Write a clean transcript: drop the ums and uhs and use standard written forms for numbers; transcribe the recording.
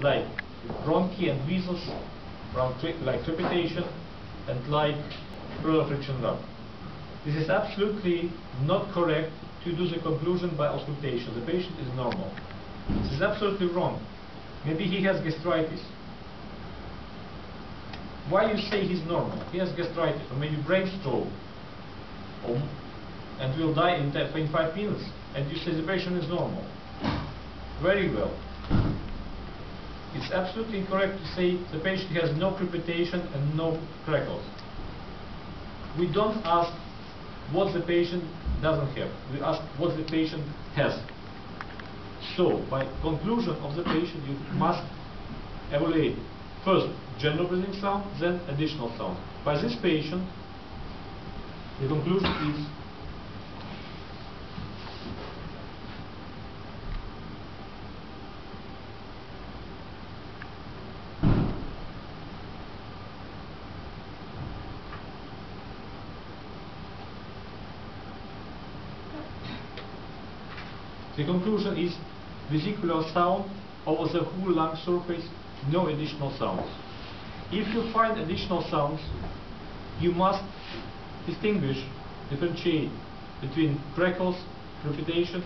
like bronchi and wheezes, like crepitation, and like pleural friction rub. This is absolutely not correct to do the conclusion by auscultation. The patient is normal. This is absolutely wrong. Maybe he has gastritis. Why you say he's normal? He has gastritis, or maybe brain stroke, and will die in 5 minutes, and you say the patient is normal. Very well. It's absolutely incorrect to say the patient has no crepitation and no crackles. We don't ask what the patient doesn't have. We ask what the patient has. So, by conclusion of the patient, you must evaluate first general breathing sound, then additional sound. By this patient, the conclusion is vesicular sound over the whole lung surface, no additional sounds. If you find additional sounds, you must differentiate between crackles, crepitation,